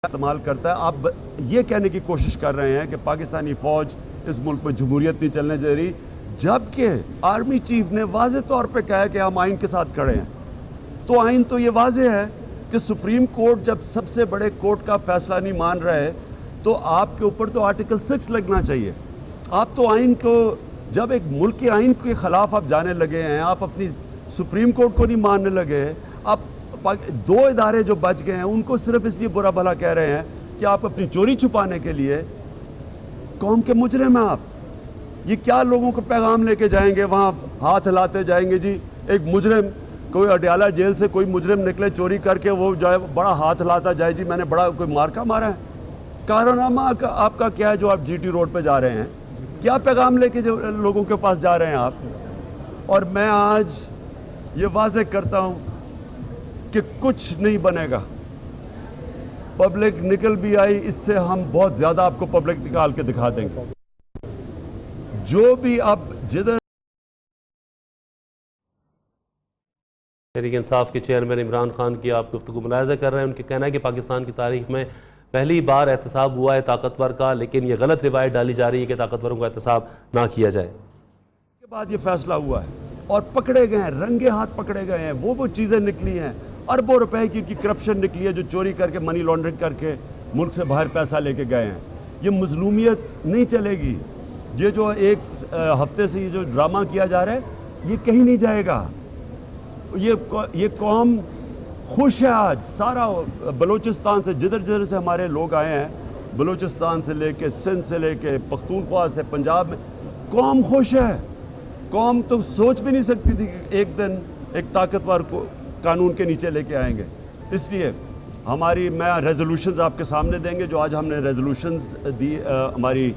استعمال کرتا ہے. آپ یہ کہنے کی کوشش کر رہے ہیں کہ پاکستانی فوج اس ملک میں جمہوریت نہیں چلنے دے رہی، جبکہ آرمی چیف نے واضح طور پہ کہا کہ ہم آئین کے ساتھ کھڑے ہیں. تو آئین تو یہ واضح ہے کہ سپریم کورٹ جب سب سے بڑے کورٹ کا فیصلہ نہیں مان رہے تو آپ کے اوپر تو آرٹیکل 6 لگنا چاہیے. آپ تو آئین کو، جب ایک ملک کے آئین کے خلاف آپ جانے لگے ہیں، آپ اپنی سپریم کورٹ کو نہیں ماننے لگے، آپ دو ادارے جو بچ گئے ہیں ان کو صرف اس لیے برا بھلا کہہ رہے ہیں کہ آپ اپنی چوری چھپانے کے لیے قوم کے مجرم ہیں. آپ یہ کیا لوگوں کو پیغام لے کے جائیں گے؟ وہاں ہاتھ ہلاتے جائیں گے جی ایک مجرم، کوئی اڈیالہ جیل سے کوئی مجرم نکلے چوری کر کے، وہ جائے بڑا ہاتھ ہلاتا جائے جی میں نے بڑا کوئی مارکا مارا ہے. کارنامہ آپ کا کیا ہے جو آپ جی ٹی روڈ پہ جا رہے ہیں؟ کیا پیغام لے کے لوگوں کے پاس جا رہے ہیں آپ؟ اور میں آج یہ واضح کرتا ہوں کہ کچھ نہیں بنے گا. پبلک نکل بھی آئی، اس سے ہم بہت زیادہ آپ کو پبلک نکال کے دکھا دیں گے. جو بھی اب جدھر تحریک انصاف کے چیئرمین عمران خان کی آپ گفتگو ملاحظہ کر رہے ہیں، ان کا کہنا ہے کہ پاکستان کی تاریخ میں پہلی بار احتساب ہوا ہے طاقتور کا، لیکن یہ غلط روایت ڈالی جا رہی ہے کہ طاقتوروں کا احتساب نہ کیا جائے. کے بعد یہ فیصلہ ہوا ہے اور پکڑے گئے ہیں، رنگے ہاتھ پکڑے گئے ہیں. وہ چیزیں نکلی ہیں، اربوں روپے کی کرپشن نکلی ہے جو چوری کر کے منی لانڈرنگ کر کے ملک سے باہر پیسہ لے کے گئے ہیں. یہ مظلومیت نہیں چلے گی. یہ جو ایک ہفتے سے یہ جو ڈرامہ کیا جا رہا ہے یہ کہیں نہیں جائے گا. یہ قوم خوش ہے آج. سارا بلوچستان سے جدھر سے ہمارے لوگ آئے ہیں، بلوچستان سے لے کے سندھ سے لے کے پختونخوا سے پنجاب میں، قوم خوش ہے. قوم تو سوچ بھی نہیں سکتی تھی کہ ایک دن ایک طاقتور کو قانون کے نیچے لے کے آئیں گے. اس لیے میں ریزولوشنز آپ کے سامنے دیں گے. جو آج ہم نے ریزولوشنز دی، ہماری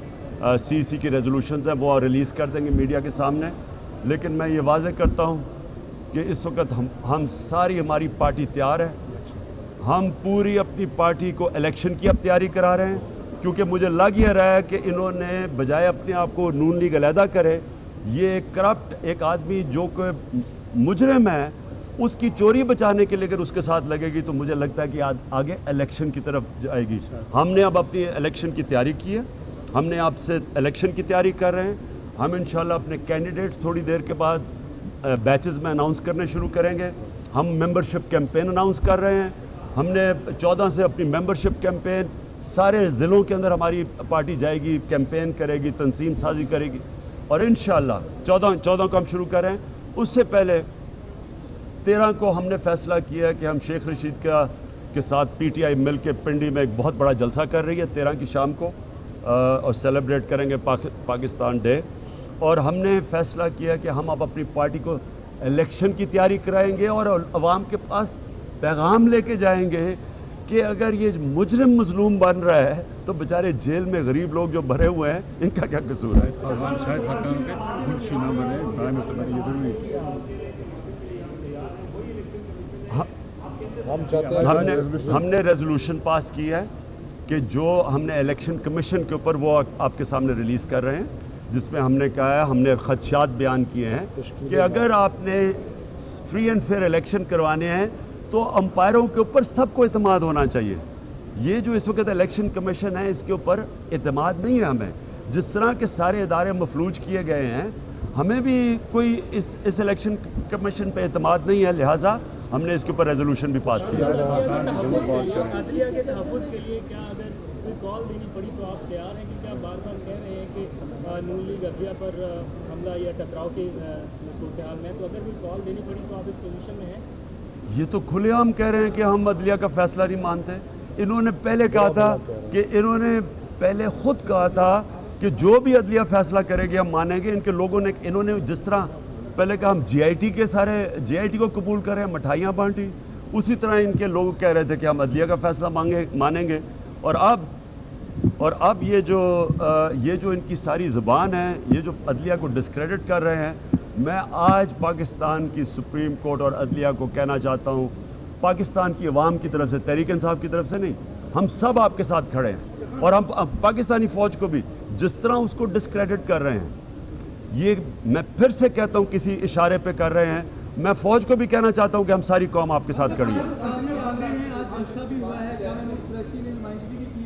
سی کی ریزولوشنز ہیں، وہ ریلیز کر دیں گے میڈیا کے سامنے. لیکن میں یہ واضح کرتا ہوں کہ اس وقت ہم ساری ہماری پارٹی تیار ہے. ہم پوری اپنی پارٹی کو الیکشن کی اب تیاری کرا رہے ہیں، کیونکہ مجھے لگ یہ رہا ہے کہ انہوں نے بجائے اپنے آپ کو نون لیگ علیحدہ کرے، یہ ایک کرپٹ ایک آدمی جو کہ مجرم ہے اس کی چوری بچانے کے لیے اگر اس کے ساتھ لگے گی تو مجھے لگتا ہے کہ آگے الیکشن کی طرف جائے گی. ہم نے اب اپنی الیکشن کی تیاری کی ہے، ہم نے آپ سے الیکشن کی تیاری کر رہے ہیں. ہم انشاءاللہ اپنے کینڈیڈیٹس تھوڑی دیر کے بعد بیچز میں اناؤنس کرنے شروع کریں گے. ہم ممبرشپ کیمپین اناؤنس کر رہے ہیں. ہم نے 14 سے اپنی ممبرشپ کیمپین سارے ضلعوں کے اندر ہماری پارٹی جائے گی، کیمپین کرے گی، تنظیم سازی کرے گی. اور انشاءاللہ 14 کو ہم شروع کر رہے ہیں. اس سے پہلے 13 کو ہم نے فیصلہ کیا ہے کہ ہم شیخ رشید کے ساتھ پی ٹی آئی مل کے پنڈی میں ایک بہت بڑا جلسہ کر رہی ہے 13 کی شام کو، اور سیلیبریٹ کریں گے پاکستان ڈے. اور ہم نے فیصلہ کیا کہ ہم اب اپنی پارٹی کو الیکشن کی تیاری کرائیں گے اور عوام کے پاس پیغام لے کے جائیں گے کہ اگر یہ مجرم مظلوم بن رہا ہے تو بیچارے جیل میں غریب لوگ جو بھرے ہوئے ہیں ان کا کیا قصور ہے. ہم نے ریزولوشن پاس کی ہے کہ جو ہم نے الیکشن کمیشن کے اوپر وہ آپ کے سامنے ریلیز کر رہے ہیں، جس میں ہم نے کہا ہے، ہم نے خدشات بیان کیے ہیں کہ اگر آپ نے فری اینڈ فیئر الیکشن کروانے ہیں تو امپائروں کے اوپر سب کو اعتماد ہونا چاہیے. یہ جو اس وقت الیکشن کمیشن ہے اس کے اوپر اعتماد نہیں ہے ہمیں. جس طرح کے سارے ادارے مفلوج کیے گئے ہیں، ہمیں بھی کوئی اس الیکشن کمیشن پہ اعتماد نہیں ہے. لہٰذا ہم نے اس کے اوپر ریزولوشن بھی پاس کیا. عدلیہ کے تحفظ کے لیے کیا اگر کوئی کال دینی پڑی تو آپ تیار ہیں؟ کیونکہ آپ بار بار کہہ رہے ہیں کہ نون لیگ عدلیہ پر حملہ یا ٹکراؤ کی صورتحال میں، تو اگر کوئی کال دینی پڑی تو آپ اس پوزیشن میں ہیں؟ یہ تو کھلے عام کہہ رہے ہیں کہ ہم عدلیہ کا فیصلہ نہیں مانتے. انہوں نے پہلے کہا تھا کہ انہوں نے پہلے خود کہا تھا کہ جو بھی عدلیہ فیصلہ کرے گی ہم مانیں گے. ان کے لوگوں نے، انہوں نے جس طرح پہلے کہا ہم جی آئی ٹی کو قبول کریں، مٹھائیاں بانٹی، اسی طرح ان کے لوگ کہہ رہے تھے کہ ہم عدلیہ کا فیصلہ مانیں گے. اور اب یہ جو ان کی ساری زبان ہے، یہ جو عدلیہ کو ڈسکریڈٹ کر رہے ہیں، میں آج پاکستان کی سپریم کورٹ اور عدلیہ کو کہنا چاہتا ہوں، پاکستان کی عوام کی طرف سے، تحریک انصاف کی طرف سے نہیں، ہم سب آپ کے ساتھ کھڑے ہیں. اور ہم پاکستانی فوج کو بھی جس طرح اس کو ڈسکریڈٹ کر رہے ہیں، یہ میں پھر سے کہتا ہوں کسی اشارے پہ کر رہے ہیں. میں فوج کو بھی کہنا چاہتا ہوں کہ ہم ساری قوم آپ کے ساتھ کھڑی ہے.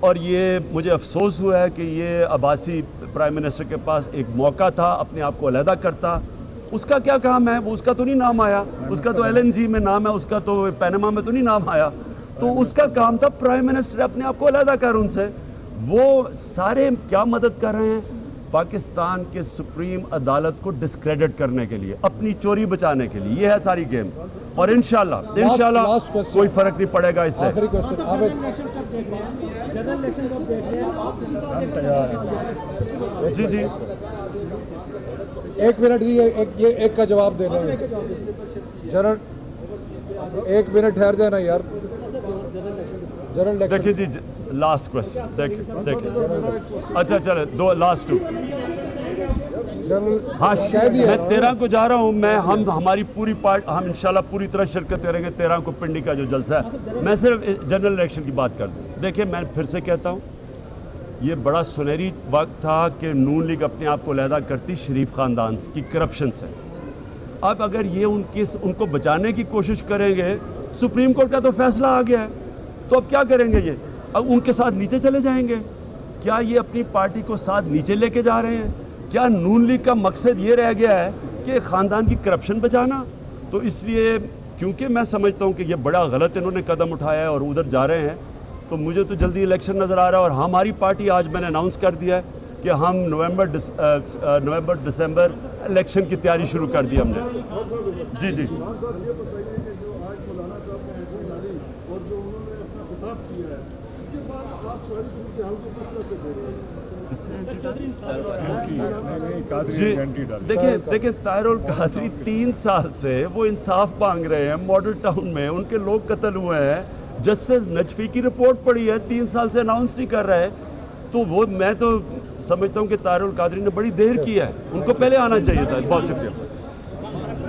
اور یہ مجھے افسوس ہوا ہے کہ یہ عباسی پرائم منسٹر کے پاس ایک موقع تھا اپنے آپ کو علیحدہ کرتا. اس کا کیا کام ہے؟ وہ اس کا تو نہیں نام آیا, اس کا تو LNG میں نام ہے, اس کا تو پینما میں تو نہیں نام آیا. تو اس کا کام تھا پرائم منسٹر اپنے آپ کو علیحدہ کر ان سے. وہ سارے کیا مدد کر رہے ہیں؟ پاکستان کے سپریم عدالت کو ڈسکریڈٹ کرنے کے لیے, اپنی چوری بچانے کے لیے. یہ ہے ساری گیم. اور انشاءاللہ last question. کوئی فرق نہیں پڑے گا اس سے. آخری کوشچن آپ جنرل الیکشن کب دیکھ رہے ہیں آپ؟ جی جی ایک منٹ جی, ایک کا جواب دے رہے ہیں جنرل. ایک منٹ ٹھہر جانا یار. جنرل دیکھیں الیکشن جی, لاسٹ کوشچن دیکھیں. اچھا چلے دو لاسٹ 2. ہاں میں 13 کو جا رہا ہوں. ہماری پوری ہم انشاءاللہ پوری طرح شرکت کریں گے 13 کو پنڈی کا جو جلسہ ہے. میں صرف جنرل الیکشن کی بات کر دوں. دیکھیں میں پھر سے کہتا ہوں, یہ بڑا سنہری وقت تھا کہ نون لیگ اپنے آپ کو علیحدہ کرتی شریف خاندان کی کرپشن سے. اب اگر یہ ان کو بچانے کی کوشش کریں گے, سپریم کورٹ کا تو فیصلہ آ گیا ہے, تو اب کیا کریں گے یہ؟ اب ان کے ساتھ نیچے چلے جائیں گے؟ کیا یہ اپنی پارٹی کو ساتھ نیچے لے کے جا رہے ہیں؟ کیا نون لیگ کا مقصد یہ رہ گیا ہے کہ خاندان کی کرپشن بچانا؟ تو اس لیے کیونکہ میں سمجھتا ہوں کہ یہ بڑا غلط انہوں نے قدم اٹھایا ہے اور ادھر جا رہے ہیں, تو مجھے تو جلدی الیکشن نظر آ رہا ہے. اور ہماری پارٹی آج میں نے اناؤنس کر دیا ہے کہ ہم نومبر دسمبر الیکشن کی تیاری شروع کر دی ہم نے. جی جی جی دیکھیں طاہر القادری 3 سال سے وہ انصاف مانگ رہے ہیں ماڈل ٹاؤن میں, ان کے لوگ قتل ہوئے ہیں. جسٹس نجفی کی رپورٹ پڑی ہے, 3 سال سے اناؤنس نہیں کر رہے. تو وہ میں تو سمجھتا ہوں کہ طاہر القادری نے بڑی دیر کی ہے, ان کو پہلے آنا چاہیے تھا. بہت شکریہ.